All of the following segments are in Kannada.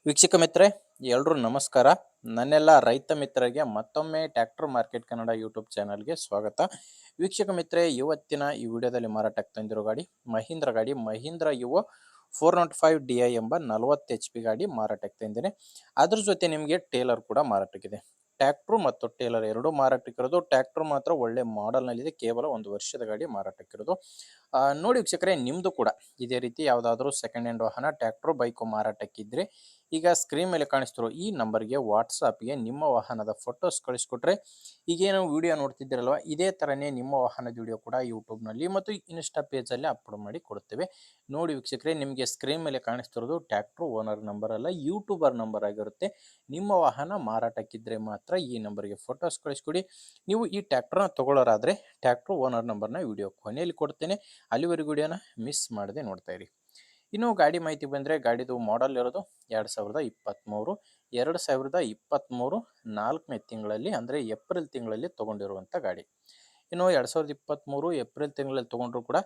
ವೀಕ್ಷಕ ಮಿತ್ರೆ, ಎಲ್ರೂ ನಮಸ್ಕಾರ. ನನ್ನೆಲ್ಲ ರೈತ ಮಿತ್ರರಿಗೆ ಮತ್ತೊಮ್ಮೆ ಟ್ರ್ಯಾಕ್ಟರ್ ಮಾರ್ಕೆಟ್ ಕನ್ನಡ ಯೂಟ್ಯೂಬ್ ಚಾನಲ್ಗೆ ಸ್ವಾಗತ. ವೀಕ್ಷಕ ಮಿತ್ರೆ, ಇವತ್ತಿನ ಈ ವಿಡಿಯೋದಲ್ಲಿ ಮಾರಾಟಕ್ಕೆ ತಂದಿರೋ ಗಾಡಿ ಮಹೀಂದ್ರ ಯುವೋ 405 DI ಎಂಬ 40 HP ಗಾಡಿ ಮಾರಾಟಕ್ಕೆ ತಂದಿದೆ. ಅದ್ರ ಜೊತೆ ನಿಮಗೆ ಟೇಲರ್ ಕೂಡ ಮಾರಾಟಕ್ಕಿದೆ. ಟ್ರ್ಯಾಕ್ಟ್ರು ಮತ್ತು ಟೇಲರ್ ಎರಡೂ ಮಾರಾಟಕ್ಕಿರೋದು. ಟ್ರ್ಯಾಕ್ಟರ್ ಮಾತ್ರ ಒಳ್ಳೆ ಮಾಡೆಲ್ನಲ್ಲಿದೆ, ಕೇವಲ 1 ವರ್ಷದ ಗಾಡಿ ಮಾರಾಟಕ್ಕಿರೋದು. ನೋಡಿ ವೀಕ್ಷಕರೇ, ನಿಮ್ಮದು ಕೂಡ ಇದೇ ರೀತಿ ಯಾವುದಾದ್ರೂ ಸೆಕೆಂಡ್ ಹ್ಯಾಂಡ್ ವಾಹನ, ಟ್ರ್ಯಾಕ್ಟ್ರು, ಬೈಕು ಮಾರಾಟಕ್ಕಿದ್ರೆ ಈಗ ಸ್ಕ್ರೀನ್ ಮೇಲೆ ಕಾಣಿಸ್ತಿರೋ ಈ ನಂಬರ್ಗೆ ವಾಟ್ಸಾಪ್ಗೆ ನಿಮ್ಮ ವಾಹನದ ಫೋಟೋಸ್ ಕಳಿಸ್ಕೊಟ್ರೆ, ಈಗೇನು ವಿಡಿಯೋ ನೋಡ್ತಿದ್ದೀರಲ್ವ, ಇದೇ ಥರನೇ ನಿಮ್ಮ ವಾಹನದ ವಿಡಿಯೋ ಕೂಡ ಯೂಟ್ಯೂಬ್ನಲ್ಲಿ ಮತ್ತು ಇನ್ಸ್ಟಾ ಪೇಜಲ್ಲಿ ಅಪ್ಲೋಡ್ ಮಾಡಿ ಕೊಡ್ತೇವೆ. ನೋಡಿ ವೀಕ್ಷಕರೇ, ನಿಮಗೆ ಸ್ಕ್ರೀನ್ ಮೇಲೆ ಕಾಣಿಸ್ತಿರೋದು ಟ್ರ್ಯಾಕ್ಟ್ರು ಓನರ್ ನಂಬರ್ ಅಲ್ಲ, ಯೂಟ್ಯೂಬರ್ ನಂಬರ್ ಆಗಿರುತ್ತೆ. ನಿಮ್ಮ ವಾಹನ ಮಾರಾಟಕ್ಕಿದ್ರೆ ಮಾತ್ರ ಈ ನಂಬರ್ಗೆ ಫೋಟೋಸ್ ಕಳಿಸ್ಕೊಡಿ. ನೀವು ಈ ಟ್ರ್ಯಾಕ್ಟರ್ನ ತೊಗೊಳ್ಳೋರಾದರೆ ಟ್ರ್ಯಾಕ್ಟ್ರು ಓನರ್ ನಂಬರ್ನ ವಿಡಿಯೋ ಕೊನೆಯಲ್ಲಿ ಕೊಡ್ತೇನೆ. ಅಲ್ಲಿವರೆಗೂ ವಿಡಿಯೋನ ಮಿಸ್ ಮಾಡದೆ ನೋಡ್ತಾ ಇರಿ. ಇನ್ನು ಗಾಡಿ ಮಾಹಿತಿ ಬಂದರೆ, ಗಾಡಿದು ಮಾಡಲ್ ಇರೋದು 2023. 2023 4ನೇ ತಿಂಗಳಲ್ಲಿ, ಅಂದರೆ ಏಪ್ರಿಲ್ ತಿಂಗಳಲ್ಲಿ ತೊಗೊಂಡಿರುವಂಥ ಗಾಡಿ. ಇನ್ನು 2023 ಏಪ್ರಿಲ್ ತಿಂಗಳಲ್ಲಿ ತೊಗೊಂಡ್ರು ಕೂಡ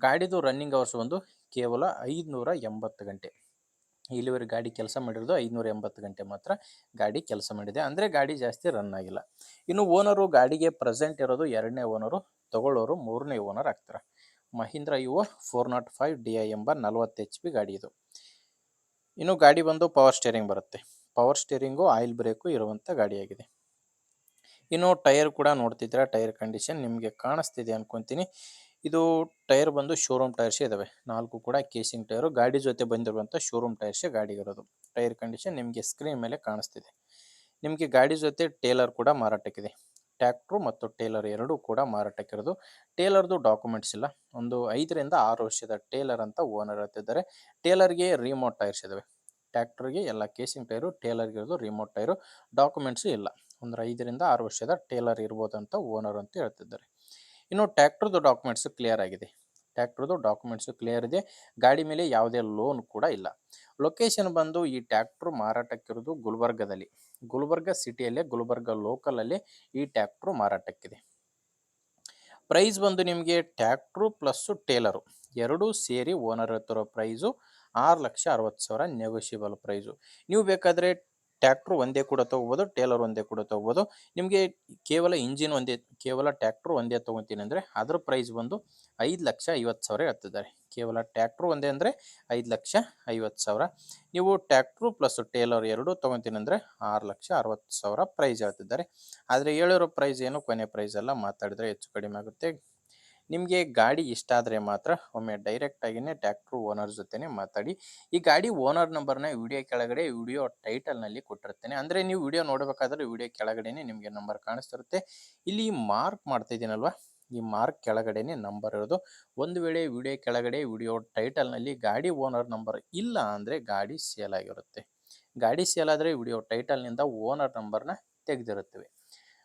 ಗಾಡಿದು ರನ್ನಿಂಗ್ ಅವರ್ಸ್ ಒಂದು ಕೇವಲ 580 ಗಂಟೆ. ಇಲ್ಲಿವರೆಗೆ ಗಾಡಿ ಕೆಲಸ ಮಾಡಿರೋದು 580 ಗಂಟೆ ಮಾತ್ರ ಗಾಡಿ ಕೆಲಸ ಮಾಡಿದೆ, ಅಂದರೆ ಗಾಡಿ ಜಾಸ್ತಿ ರನ್ ಆಗಿಲ್ಲ. ಇನ್ನು ಓನರು ಗಾಡಿಗೆ ಪ್ರೆಸೆಂಟ್ ಇರೋದು 2ನೇ ಓನರು, ತಗೊಳ್ಳೋರು 3ನೇ ಓನರ್ ಆಗ್ತಾರೆ. ಮಹೀಂದ್ರ ಯುವೋ 405 DI ಎಂಬ 40 HP ಗಾಡಿ ಇದು. ಇನ್ನು ಗಾಡಿ ಬಂದು ಪವರ್ ಸ್ಟೇರಿಂಗ್ ಬರುತ್ತೆ. ಪವರ್ ಸ್ಟೇರಿಂಗು, ಆಯಿಲ್ ಬ್ರೇಕು ಇರುವಂಥ ಗಾಡಿಯಾಗಿದೆ. ಇನ್ನು ಟೈರ್ ಕೂಡ ನೋಡ್ತಿದ್ರೆ, ಟೈರ್ ಕಂಡೀಷನ್ ನಿಮಗೆ ಕಾಣಿಸ್ತಿದೆ ಅನ್ಕೊತೀನಿ. ಇದು ಟೈರ್ ಬಂದು ಶೋರೂಮ್ ಟೈರ್ಸೇ ಇದಾವೆ, 4 ಕೂಡ ಕೇಸಿಂಗ್ ಟೈರು. ಗಾಡಿ ಜೊತೆ ಬಂದಿರುವಂಥ ಶೋರೂಮ್ ಟೈರ್ಸೇ ಗಾಡಿಗಿರೋದು. ಟೈರ್ ಕಂಡೀಷನ್ ನಿಮಗೆ ಸ್ಕ್ರೀನ್ ಮೇಲೆ ಕಾಣಿಸ್ತಿದೆ. ನಿಮಗೆ ಗಾಡಿ ಜೊತೆ ಟೇಲರ್ ಕೂಡ ಮಾರಾಟಕ್ಕಿದೆ. ಟ್ರ್ಯಾಕ್ಟ್ರು ಮತ್ತು ಟೇಲರ್ ಎರಡೂ ಕೂಡ ಮಾರಾಟಕ್ಕಿರೋದು. ಟೇಲರ್ದು ಡಾಕ್ಯುಮೆಂಟ್ಸ್ ಇಲ್ಲ. ಒಂದು 5ರಿಂದ 6 ವರ್ಷದ ಟೇಲರ್ ಅಂತ ಓನರ್ ಹೇಳ್ತಿದ್ದಾರೆ. ಟೇಲರ್ಗೆ ರಿಮೋಟ್ ಟೈರ್ಸ್ ಇದಾವೆ. ಟ್ರ್ಯಾಕ್ಟರ್ಗೆ ಎಲ್ಲ ಕೇಸಿಂಗ್ ಟೈರು, ಟೇಲರ್ಗೆ ಇರೋದು ರಿಮೋಟ್ ಟೈರು. ಡಾಕ್ಯುಮೆಂಟ್ಸು ಇಲ್ಲ. ಒಂದು 5ರಿಂದ 6 ವರ್ಷದ ಟೇಲರ್ ಇರ್ಬೋದಂತ ಓನರ್ ಅಂತ ಹೇಳ್ತಿದ್ದಾರೆ. ಇನ್ನು ಟ್ರ್ಯಾಕ್ಟರ್ದು ಡಾಕ್ಯುಮೆಂಟ್ಸು ಕ್ಲಿಯರ್ ಆಗಿದೆ. ಟ್ರ್ಯಾಕ್ಟರ್ದು ಡಾಕ್ಯುಮೆಂಟ್ಸು ಕ್ಲಿಯರ್ ಇದೆ. ಗಾಡಿ ಮೇಲೆ ಯಾವುದೇ ಲೋನ್ ಕೂಡ ಇಲ್ಲ. ಲೊಕೇಶನ್ ಬಂದು ಈ ಟ್ರ್ಯಾಕ್ಟ್ರು ಮಾರಾಟಕ್ಕಿರೋದು ಗುಲ್ಬರ್ಗದಲ್ಲಿ. ಗುಲ್ಬರ್ಗ ಸಿಟಿಯಲ್ಲೇ, ಗುಲ್ಬರ್ಗ ಲೋಕಲಲ್ಲಿ ಈ ಟ್ರ್ಯಾಕ್ಟ್ರು ಮಾರಾಟಕ್ಕಿದೆ. ಪ್ರೈಸ್ ಬಂದು ನಿಮಗೆ ಟ್ರ್ಯಾಕ್ಟ್ರು ಪ್ಲಸ್ಸು ಟೇಲರು ಎರಡೂ ಸೇರಿ ಓನರ್ ಹೇಳ್ತಿರೋ ಪ್ರೈಸು 6,60,000 ನೆಗೋಷಿಯಬಲ್ ಪ್ರೈಸು. ನೀವು ಬೇಕಾದರೆ ಟ್ರ್ಯಾಕ್ಟ್ರು ಒಂದೇ ಕೂಡ ತೊಗೋಬೋದು, ಟೇಲರ್ ಒಂದೇ ಕೂಡ ತೊಗೋಬೋದು. ನಿಮಗೆ ಕೇವಲ ಇಂಜಿನ್ ಒಂದೇ, ಕೇವಲ ಟ್ರ್ಯಾಕ್ಟ್ರು ಒಂದೇ ತೊಗೊತೀನಿ ಅಂದರೆ ಅದ್ರ ಪ್ರೈಸ್ ಬಂದು 5,50,000 ಹೇಳ್ತಿದ್ದಾರೆ. ಕೇವಲ ಟ್ರ್ಯಾಕ್ಟ್ರು ಒಂದೇ ಅಂದರೆ 5,50,000. ನೀವು ಟ್ರ್ಯಾಕ್ಟ್ರು ಪ್ಲಸ್ ಟೇಲರ್ ಎರಡೂ ತೊಗೊತೀನಿ ಅಂದರೆ 6,60,000 ಪ್ರೈಸ್ ಹೇಳ್ತಿದ್ದಾರೆ. ಆದರೆ ಹೇಳಿರೋ ಪ್ರೈಸ್ ಏನು ಕೊನೆ ಪ್ರೈಸ್ ಎಲ್ಲ ಮಾತಾಡಿದರೆ ಹೆಚ್ಚು ಕಡಿಮೆ ಆಗುತ್ತೆ. ನಿಮಗೆ ಗಾಡಿ ಇಷ್ಟ ಆದರೆ ಮಾತ್ರ ಒಮ್ಮೆ ಡೈರೆಕ್ಟಾಗಿಯೇ ಟ್ರ್ಯಾಕ್ಟ್ರು ಓನರ್ ಜೊತೆನೇ ಮಾತಾಡಿ. ಈ ಗಾಡಿ ಓನರ್ ನಂಬರ್ನ ವಿಡಿಯೋ ಕೆಳಗಡೆ, ವಿಡಿಯೋ ಟೈಟಲ್ನಲ್ಲಿ ಕೊಟ್ಟಿರ್ತೇನೆ. ಅಂದರೆ ನೀವು ವಿಡಿಯೋ ನೋಡಬೇಕಾದ್ರೆ ವಿಡಿಯೋ ಕೆಳಗಡೆನೇ ನಿಮಗೆ ನಂಬರ್ ಕಾಣಿಸ್ತಿರುತ್ತೆ. ಇಲ್ಲಿ ಮಾರ್ಕ್ ಮಾಡ್ತಾ ಇದ್ದೀನಲ್ವ, ಈ ಮಾರ್ಕ್ ಕೆಳಗಡೆನೇ ನಂಬರ್ ಇರೋದು. ಒಂದು ವೇಳೆ ವಿಡಿಯೋ ಕೆಳಗಡೆ, ವಿಡಿಯೋ ಟೈಟಲ್ನಲ್ಲಿ ಗಾಡಿ ಓನರ್ ನಂಬರ್ ಇಲ್ಲ ಅಂದರೆ ಗಾಡಿ ಸೇಲ್ ಆಗಿರುತ್ತೆ. ಗಾಡಿ ಸೇಲ್ ಆದರೆ ವಿಡಿಯೋ ಟೈಟಲ್ನಿಂದ ಓನರ್ ನಂಬರ್ನ ತೆಗೆದಿರುತ್ತೇವೆ.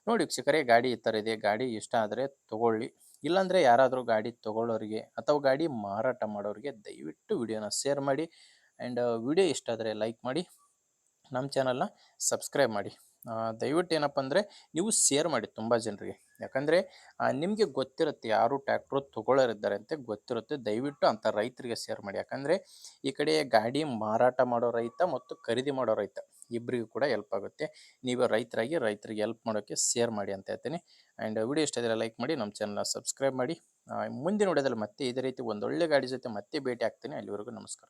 ನೋಡಿ ವೀಕ್ಷಕರೇ, ಗಾಡಿ ಈ ಥರ ಇದೆ. ಗಾಡಿ ಇಷ್ಟ ಆದರೆ ತೊಗೊಳ್ಳಿ. ಇಲ್ಲಾಂದರೆ ಯಾರಾದರೂ ಗಾಡಿ ತೊಗೊಳ್ಳೋರಿಗೆ ಅಥವಾ ಗಾಡಿ ಮಾರಾಟ ಮಾಡೋರಿಗೆ ದಯವಿಟ್ಟು ವಿಡಿಯೋನ ಶೇರ್ ಮಾಡಿ. ಆ್ಯಂಡ್ ವಿಡಿಯೋ ಇಷ್ಟ ಆದರೆ ಲೈಕ್ ಮಾಡಿ, ನಮ್ಮ ಚಾನಲ್ನ ಸಬ್ಸ್ಕ್ರೈಬ್ ಮಾಡಿ. ದಯವಿಟ್ಟು ಏನಪ್ಪ ಅಂದರೆ ನೀವು ಶೇರ್ ಮಾಡಿ ತುಂಬ ಜನರಿಗೆ. ಯಾಕಂದರೆ ನಿಮಗೆ ಗೊತ್ತಿರುತ್ತೆ ಯಾರು ಟ್ರ್ಯಾಕ್ಟ್ರು ತೊಗೊಳ್ಳೋರಿದ್ದಾರೆ ಅಂತ ಗೊತ್ತಿರುತ್ತೆ. ದಯವಿಟ್ಟು ಅಂಥ ರೈತರಿಗೆ ಶೇರ್ ಮಾಡಿ. ಯಾಕಂದರೆ ಈ ಕಡೆ ಗಾಡಿ ಮಾರಾಟ ಮಾಡೋ ರೈತ ಮತ್ತು ಖರೀದಿ ಮಾಡೋ ರೈತ ಇಬ್ಬರಿಗೂ ಕೂಡ ಹೆಲ್ಪ್ ಆಗುತ್ತೆ. ನೀವು ರೈತರಾಗಿ ರೈತರಿಗೆ ಹೆಲ್ಪ್ ಮಾಡೋಕ್ಕೆ ಶೇರ್ ಮಾಡಿ ಅಂತ ಹೇಳ್ತೀನಿ. ಆ್ಯಂಡ್ ವಿಡಿಯೋ ಇಷ್ಟ ಆದರೆ ಲೈಕ್ ಮಾಡಿ, ನಮ್ಮ ಚಾನಲ್ನ ಸಬ್ಸ್ಕ್ರೈಬ್ ಮಾಡಿ. ಮುಂದಿನ ವಿಡಿಯೋದಲ್ಲಿ ಮತ್ತೆ ಇದೇ ರೀತಿ ಒಂದೊಳ್ಳೆ ಗಾಡಿ ಜೊತೆ ಮತ್ತೆ ಭೇಟಿ ಆಗ್ತೀನಿ. ಅಲ್ಲಿವರೆಗೂ ನಮಸ್ಕಾರ.